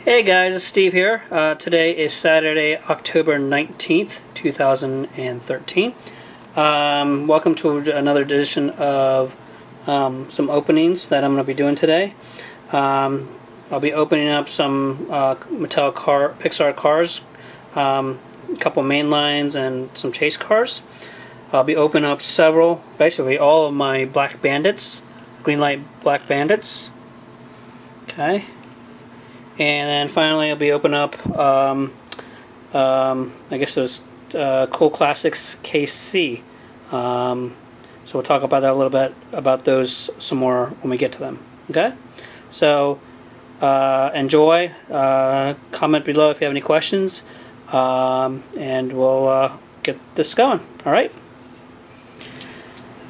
Hey guys, it's Steve here. Today is Saturday, October 19th, 2013. Welcome to another edition of some openings that I'm going to be doing today. I'll be opening up some Mattel Pixar Cars, a couple main lines, and some chase cars. I'll be opening up basically all of my Black Bandits, Greenlight Black Bandits. Okay. And then finally, I'll be opening up, I guess it was Cool Classics KC. So we'll talk about that a little bit, about those some more when we get to them. Okay? So enjoy. Comment below if you have any questions. And we'll get this going. Alright?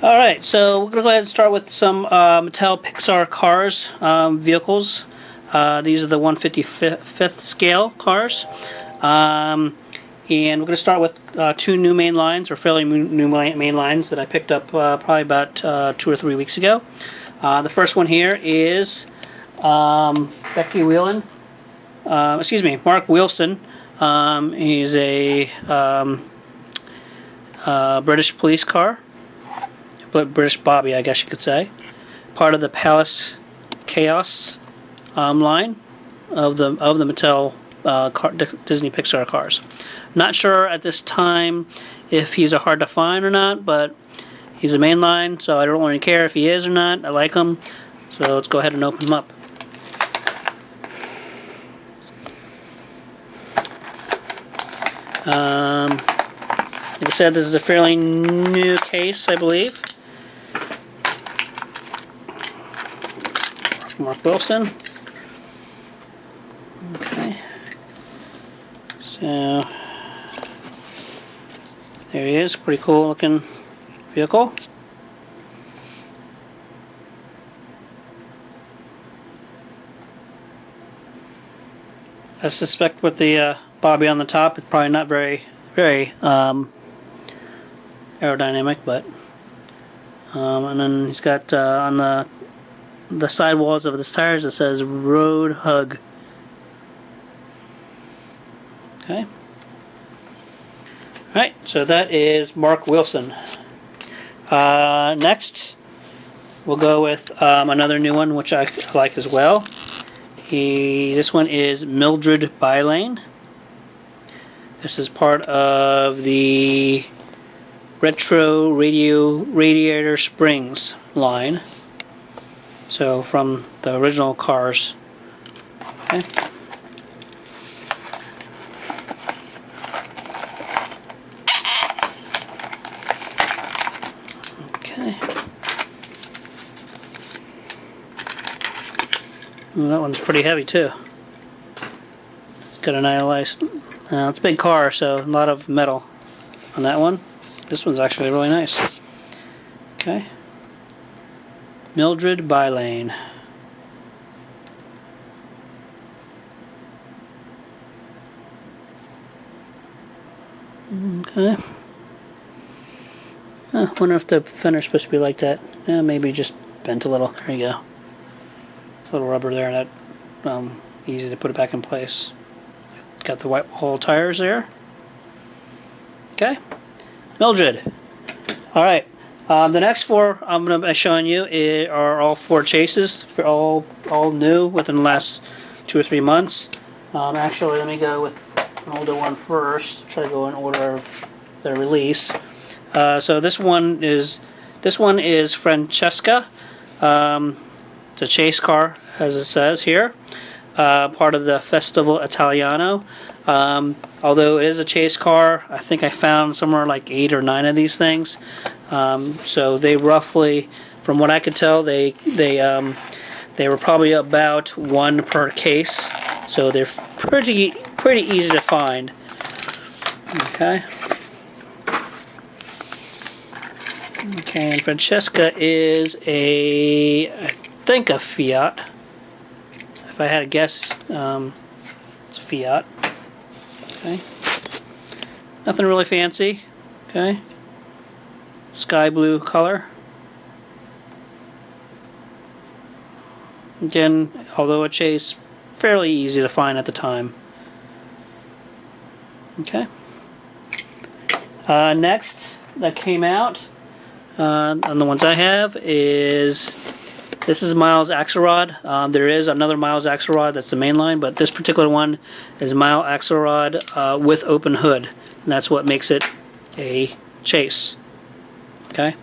Alright, so we're going to go ahead and start with some Mattel Pixar Cars vehicles. These are the 155th scale cars. And we're going to start with two new main lines, or fairly new main lines that I picked up probably about 2 or 3 weeks ago. The first one here is Mark Wheelsen. He's a British police car, British Bobby, I guess you could say, part of the Palace Chaos line of the Mattel Disney Pixar cars. Not sure at this time if he's a hard to find or not, but he's a main line, so I don't really care if he is or not. I like him, so let's go ahead and open him up. Like I said, this is a fairly new case, I believe. Mark Wheelsen. Okay, so there he is, pretty cool looking vehicle. I suspect with the Bobby on the top, it's probably not very aerodynamic, but and then he's got on the sidewalls of his tires it says Road Hug. Okay. Alright, so that is Mark Wheelsen. Next, we'll go with another new one, which I like as well. This one is Mildred Bylane. This is part of the Retro Radiator Springs line. So from the original Cars. Okay. Well, that one's pretty heavy too. It's got a nice, it's a big car, so a lot of metal on that one. This one's actually really nice. Okay. Mildred Bylane. Okay. I wonder if the fender's supposed to be like that. Yeah, maybe just bent a little. There you go. A little rubber there, that easy to put it back in place. Got the white wall tires there. Okay. Mildred. Alright. The next four I'm going to be showing you are all four chases, all new within the last 2 or 3 months. Actually, let me go with an older one first. Try to go in order of their release. So this one is Francesca. It's a chase car, as it says here. Part of the Festival Italiano. Although it is a chase car, I think I found somewhere like 8 or 9 of these things. So they roughly, from what I could tell, they were probably about 1 per case. So they're pretty easy to find. Okay. Okay, and Francesca is I think a Fiat. If I had to guess, it's a Fiat. Okay. Nothing really fancy. Okay. Sky blue color. Again, although a chase, fairly easy to find at the time. Okay. Next that came out, and the ones I have is, this is Miles Axlerod. There is another Miles Axlerod that's the main line, but this particular one is Miles Axlerod with open hood, and that's what makes it a chase. Okay,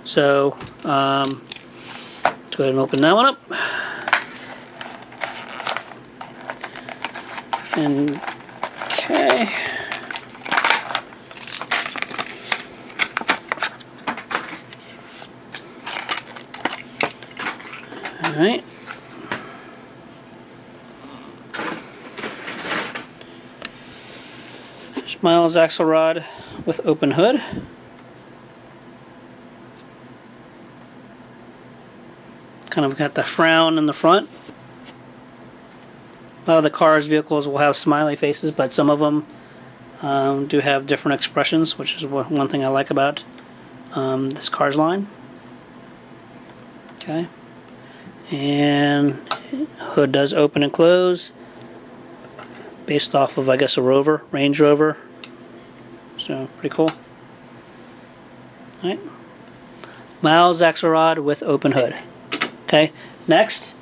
so let's go ahead and open that one up. And okay. Alright. Miles Axlerod with open hood. Kind of got the frown in the front. A lot of the Cars vehicles will have smiley faces, but some of them do have different expressions, which is one thing I like about this Cars line. Okay. And hood does open and close based off of, I guess, a Rover, Range Rover. So pretty cool. Alright. Miles Axlerod with open hood. Okay. Next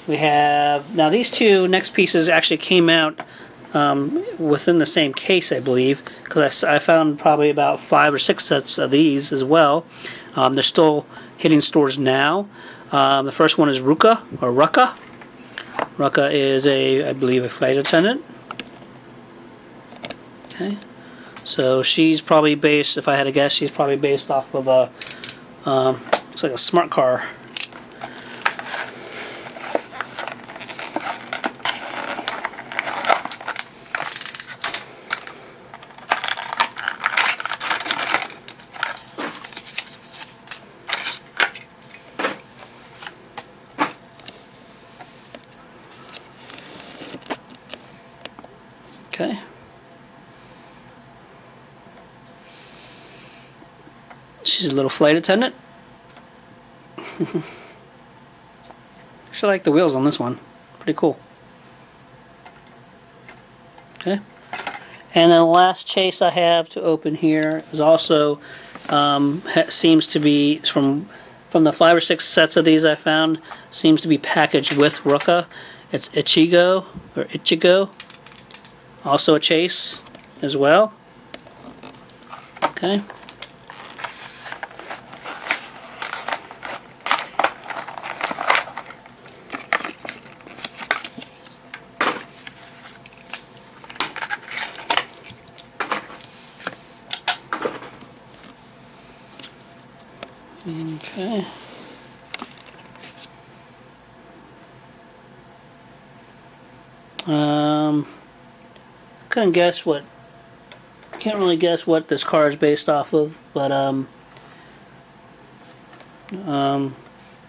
we have, now these two next pieces actually came out within the same case, I believe, because I found probably about 5 or 6 sets of these as well. They're still hitting stores now. The first one is Ruka, or Ruka. Ruka is I believe, a flight attendant. Okay, so she's probably based, if I had to guess, she's probably based off of a, looks like a smart car. Okay. She's a little flight attendant. Actually, like the wheels on this one. Pretty cool. Okay. And then the last chase I have to open here is also seems to be from the 5 or 6 sets of these I found, seems to be packaged with Ruka. It's Ichigo, or Ichigo. Also a chase as well. Okay. Okay. Couldn't guess what. Can't really guess what this car is based off of, but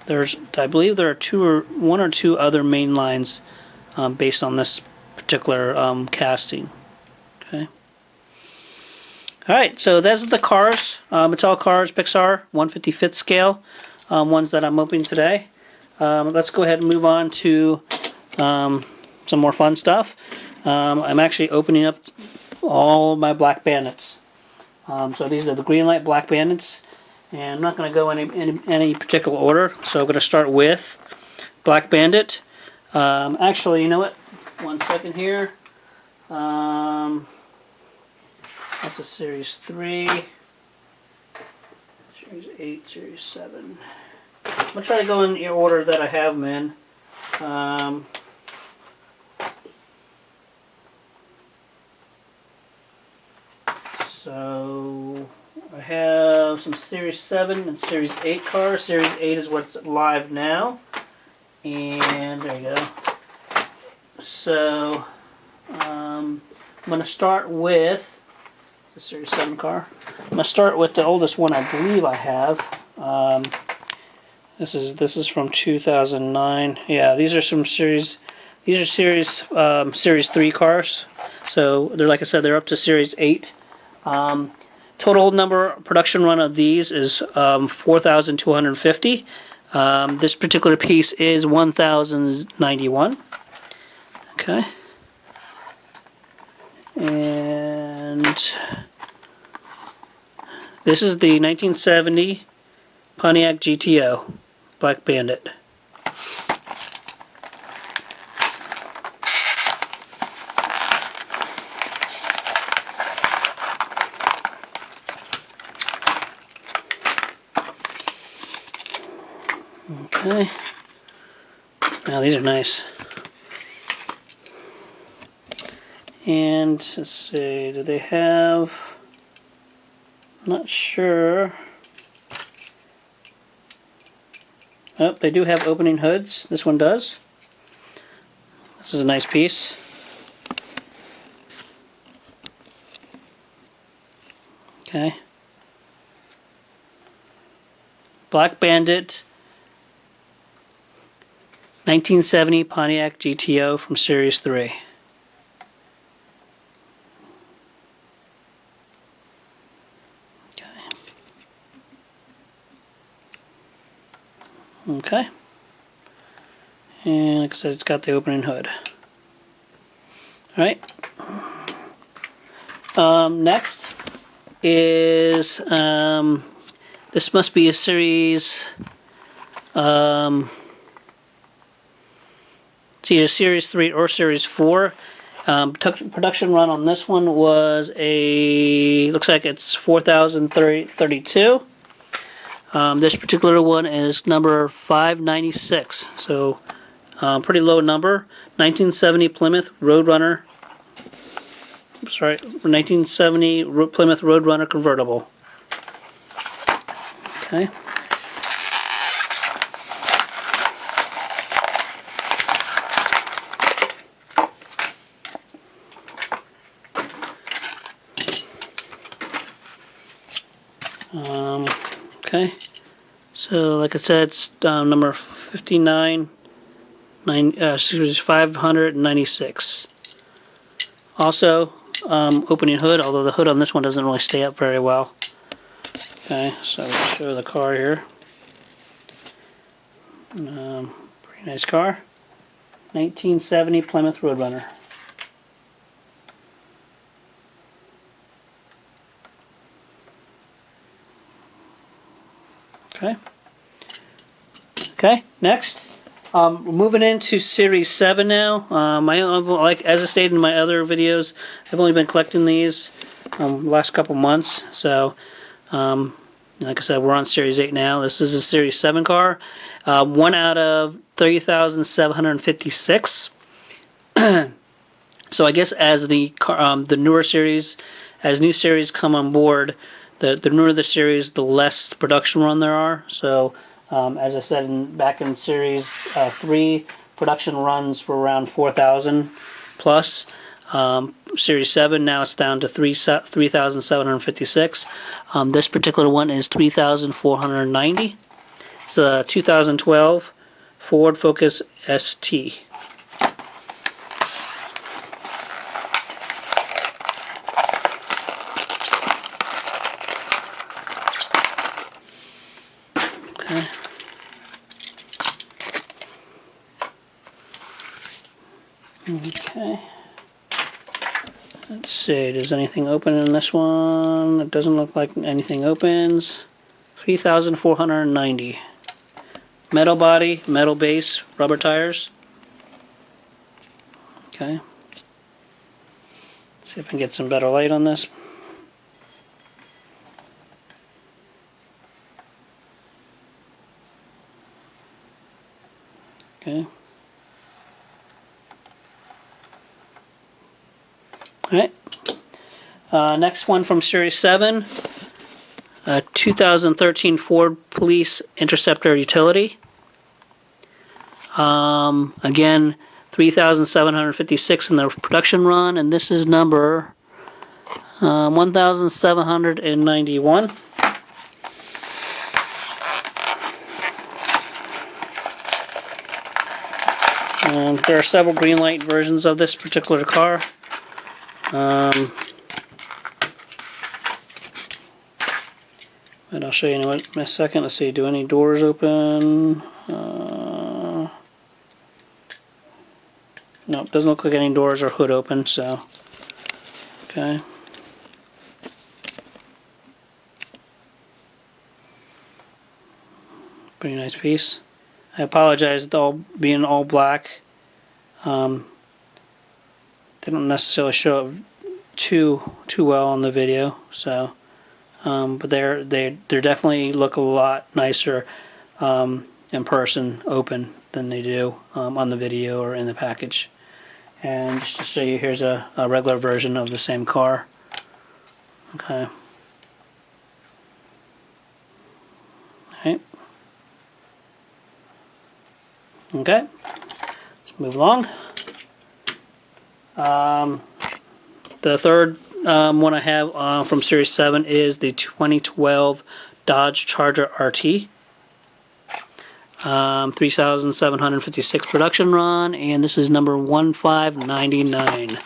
there's, I believe there are one or two other main lines based on this particular casting. Okay. All right, so those are the cars, Mattel Cars, Pixar 1/55th scale ones that I'm opening today. Let's go ahead and move on to some more fun stuff. I'm actually opening up all my Black Bandits. So these are the Greenlight Black Bandits, and I'm not going to go in any particular order. So I'm going to start with Black Bandit. Actually, you know what? 1 second here. That's a Series 3, Series 8, Series 7. I'm going to try to go in the order that I have them in. So I have some Series 7 and Series 8 cars. Series 8 is what's live now. And there you go. So I'm going to start with the Series 7 car. I'm going to start with the oldest one I believe I have. This is from 2009. Yeah, these are some Series. These are Series 3 cars. So they're, like I said, they're up to Series 8. Total number production run of these is 4,250. This particular piece is 1,091. Okay. And this is the 1970 Pontiac GTO Black Bandit. Okay. Now these are nice. And let's see, do they have, I'm not sure. Oh, they do have opening hoods. This one does. This is a nice piece. Okay. Black Bandit 1970 Pontiac GTO from Series 3. Okay. And like I said, it's got the opening hood. Alright. Next is this must be a series it's either Series 3 or Series 4. Production run on this one was looks like it's 4,032. This particular one is number 596, so pretty low number. 1970 Plymouth Roadrunner. Sorry, 1970 Plymouth Roadrunner convertible. Okay. Okay. So, like I said, it's number 596. Also, opening hood, although the hood on this one doesn't really stay up very well. Okay, so I'll show the car here. Pretty nice car. 1970 Plymouth Roadrunner. Okay. Okay, next. We're moving into Series 7 now. Like as I stated in my other videos, I've only been collecting these the last couple months. So, like I said, we're on Series 8 now. This is a Series 7 car. 1 out of 3,756. So I guess as the newer series, as new series come on board, the newer the series, the less production run there are. So, as I said back in Series 3, production runs were around 4,000 plus. Series 7, now it's down to 3,756. This particular one is 3,490. It's a 2012 Ford Focus ST. Okay. Let's see, does anything open in this one? It doesn't look like anything opens. 3,490. Metal body, metal base, rubber tires. Okay. Let's see if I can get some better light on this. Okay. Alright. Next one from Series 7. 2013 Ford Police Interceptor Utility. Again, 3,756 in the production run, and this is number 1,791. There are several Greenlight versions of this particular car. And I'll show you in a second. Let's see, do any doors open? Nope, doesn't look like any doors or hood open, so. Okay. Pretty nice piece. I apologize, being all black. They don't necessarily show up too well on the video, so. But they definitely look a lot nicer in person, open, than they do on the video or in the package. And just to show you, here's a regular version of the same car. Okay. Alright. Okay. Let's move along. The third one I have from Series 7 is the 2012 Dodge Charger RT. 3,756 production run, and this is number 1599.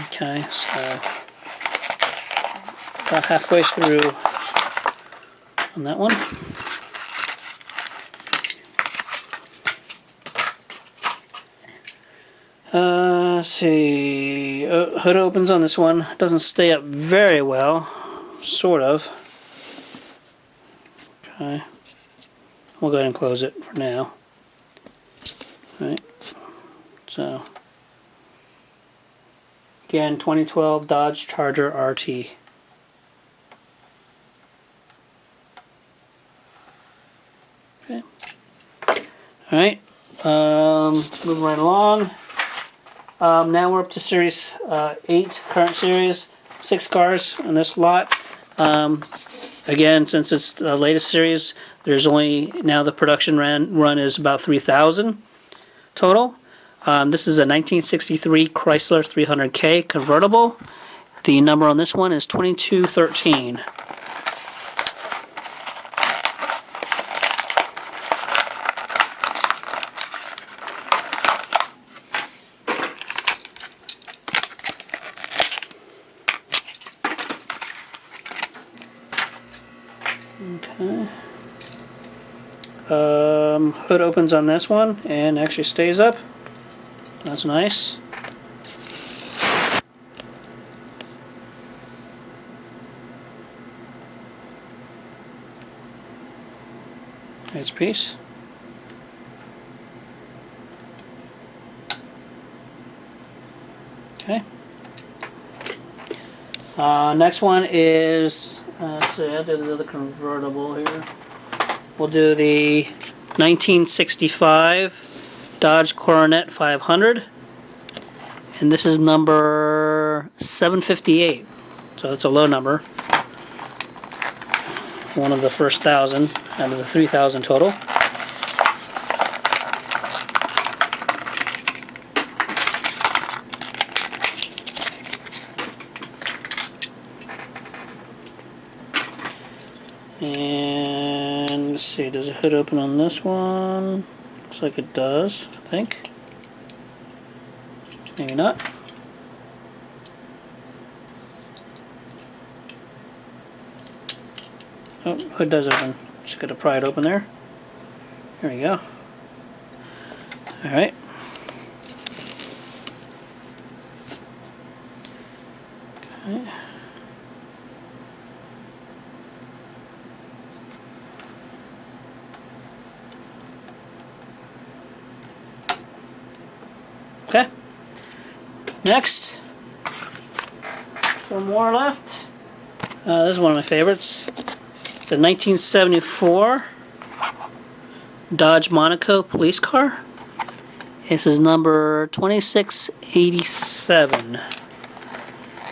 Okay, so about halfway through on that one. Let's see. Hood opens on this one. Doesn't stay up very well, sort of. Okay. We'll go ahead and close it for now. Right. So, again, 2012 Dodge Charger RT. Okay. Alright. Moving right along. Now we're up to Series 8, current series. 6 cars in this lot. Again, since it's the latest series, there's only, now the production run is about 3,000 total. This is a 1963 Chrysler 300K convertible. The number on this one is 2213. Okay. Hood opens on this one and actually stays up. That's nice. Nice piece. Okay. Next one is, let's see, I'll do the other convertible here. We'll do the 1965 Dodge Coronet 500. And this is number 758. So it's a low number. One of the first 1,000 out of the 3,000 total. And let's see, does the hood open on this one? Looks like it does, I think. Maybe not. Oh, hood does open. Just gotta pry it open there. There we go. Alright. Okay. Okay. Next. Some more left. This is one of my favorites. It's a 1974 Dodge Monaco police car. This is number 2687.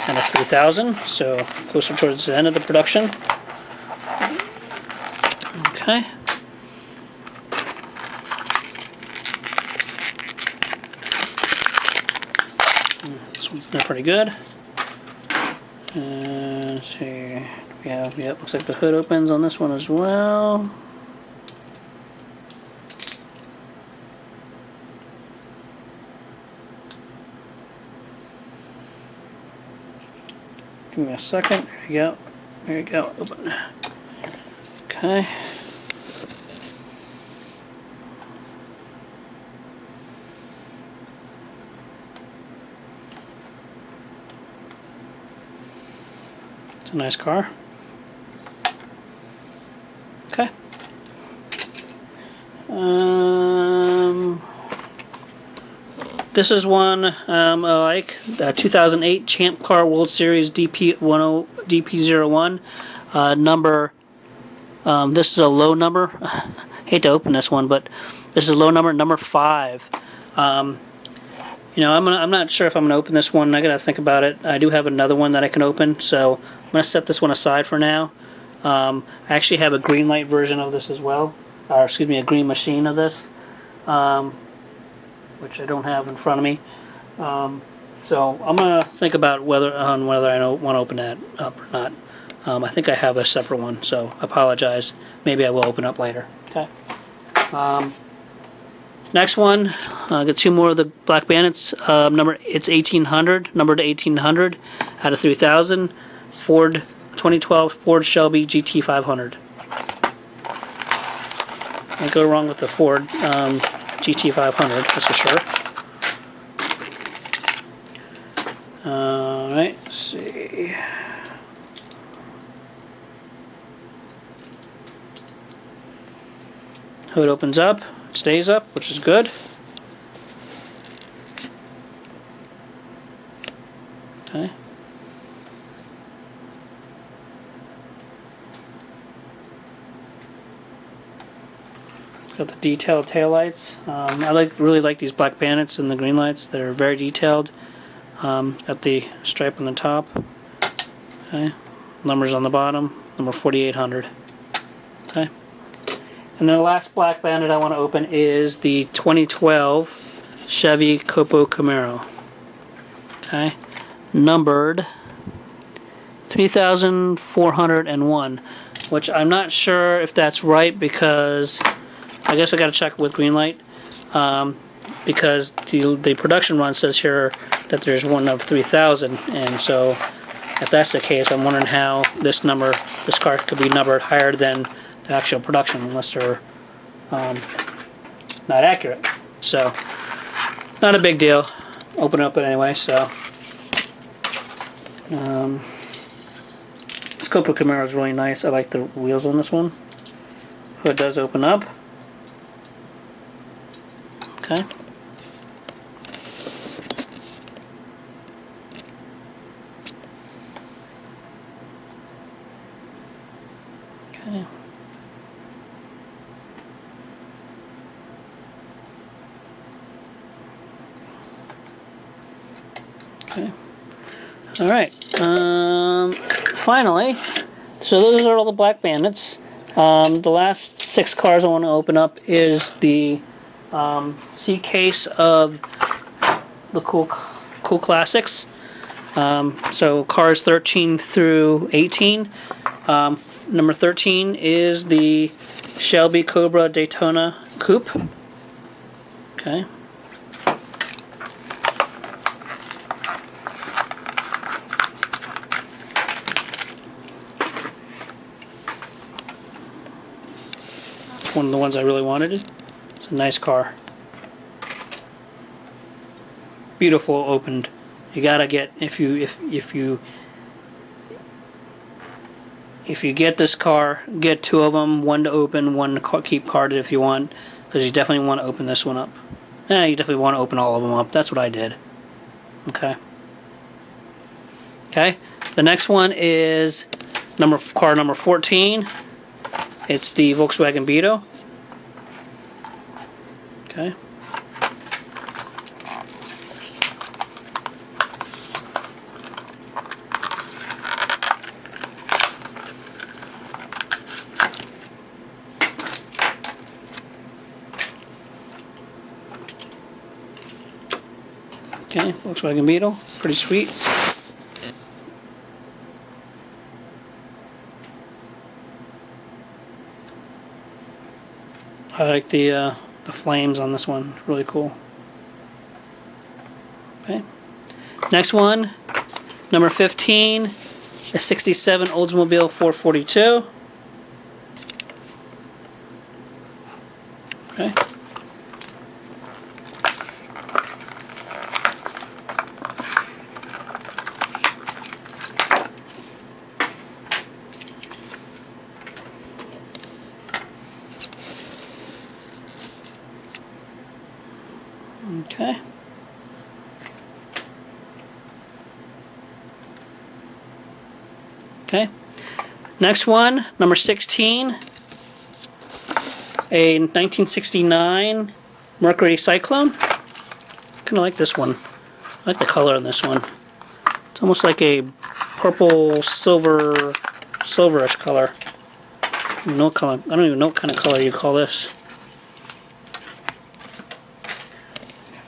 And it's 3,000, so closer towards the end of the production. Okay. This one's done pretty good. And let's see. Yep, looks like the hood opens on this one as well. Give me a second. There you go. There you go. Open. Okay. a nice car. Okay. This is one I like. 2008 Champ Car World Series DP01. Number. This is a low number. Hate to open this one, but this is a low number, number 5. I'm not sure if I'm gonna open this one. I gotta think about it. I do have another one that I can open, so I'm gonna set this one aside for now. I actually have a Greenlight version of this as well, or excuse me, a Green Machine of this, which I don't have in front of me. So I'm gonna think about whether I want to open that up or not. I think I have a separate one, so I apologize. Maybe I will open up later. Okay. Next one, I got 2 more of the Black Bandits. It's 1800, numbered to 1800 out of 3000. 2012 Ford Shelby GT500. Can't go wrong with the Ford GT500, that's for sure. Alright, let's see. Hood opens up, it stays up, which is good. Okay. Got the detailed taillights. I really like these Black Bandits and the Greenlights. They're very detailed. Got the stripe on the top. Okay. Numbers on the bottom. Number 4800. Okay. And then the last Black Bandit I want to open is the 2012 Chevy COPO Camaro. Okay. Numbered 3401, which I'm not sure if that's right, because I guess I got to check with Greenlight, because the production run says here that there's one of 3000, and so if that's the case, I'm wondering how this car could be numbered higher than the actual production, unless they're not accurate. So not a big deal. Open up it anyway. So this COPO Camaro is really nice. I like the wheels on this one. Hood does open up. Okay. Okay. Okay. All right. Finally, so those are all the Black Bandits. The last 6 cars I want to open up is the C case of the cool classics. So cars 13 through 18. Number 13 is the Shelby Cobra Daytona Coupe. Okay. One of the ones I really wanted. It's a nice car. Beautiful opened. You gotta get, if you get this car, get 2 of them, one to open, one to keep carded if you want, because you definitely want to open this one up. You definitely want to open all of them up. That's what I did. Okay. Okay. The next one is car number 14. It's the Volkswagen Beetle. Okay. Okay, Volkswagen Beetle, pretty sweet. I like the flames on this one, really cool. Okay. Next one, number 15, a 67 Oldsmobile 442. Okay. Okay. Okay. Next one, number 16, a 1969 Mercury Cyclone. Kind of like this one. I like the color on this one. It's almost like a purple silverish color. No color. I don't even know what kind of color you call this.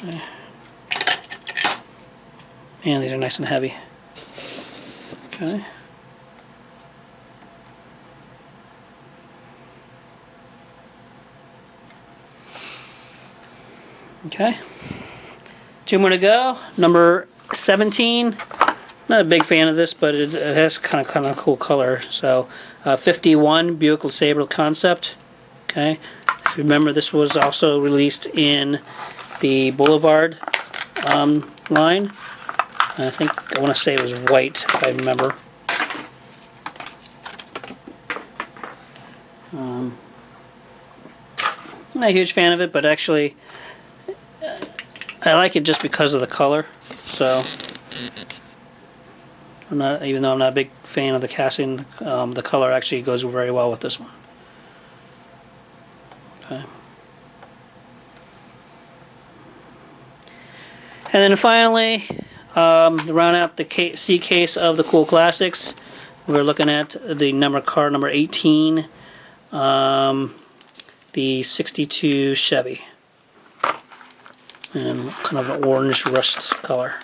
Okay. Man, these are nice and heavy. Okay. Okay. 2 more to go. Number 17. Not a big fan of this, but it has kind of cool color. So, 51 Buick Lesabre concept. Okay. If you remember, this was also released in the Boulevard line. I think I want to say it was white, if I remember. I'm not a huge fan of it, but actually I like it just because of the color. So, even though I'm not a big fan of the casting, the color actually goes very well with this one. Okay. And then finally, to round out the C case of the Cool Classics, we're looking at the car number 18, the 62 Chevy. And kind of an orange rust color.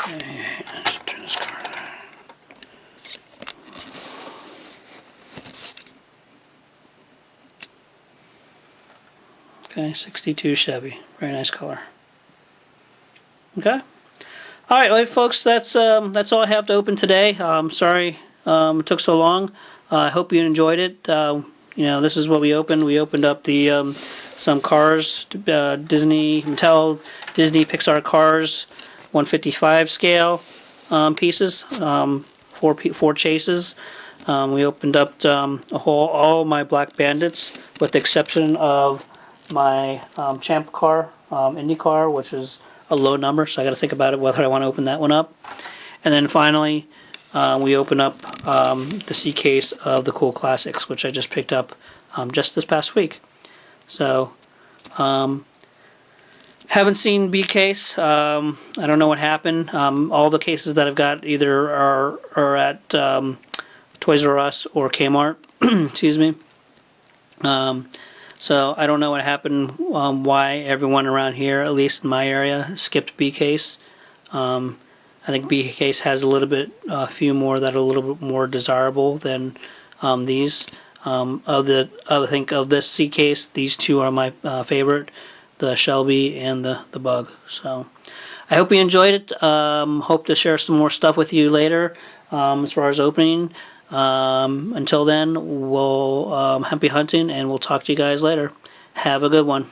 Okay, let's turn this car on. Okay, 62 Chevy. Very nice color. Okay. All right, well, folks, that's all I have to open today. Sorry it took so long. I hope you enjoyed it. This is what we opened. We opened up the some cars, Disney, Mattel, Disney, Pixar Cars, 155 scale pieces, four chases. We opened up all my black Bandits, with the exception of my Champ car, Indy car, which is a low number, so I got to think about it whether I want to open that one up. And then finally, we open up the C case of the Cool Classics, which I just picked up just this past week. So, haven't seen B case. I don't know what happened. All the cases that I've got either are at Toys R Us or Kmart. Excuse me. So I don't know what happened, why everyone around here, at least in my area, skipped B case. I think B case has a few more that are a little bit more desirable than these. I think of this C case, these two are my favorite, the Shelby and the Bug. So I hope you enjoyed it. Hope to share some more stuff with you later as far as opening. Until then, we'll happy hunting, and we'll talk to you guys later. Have a good one.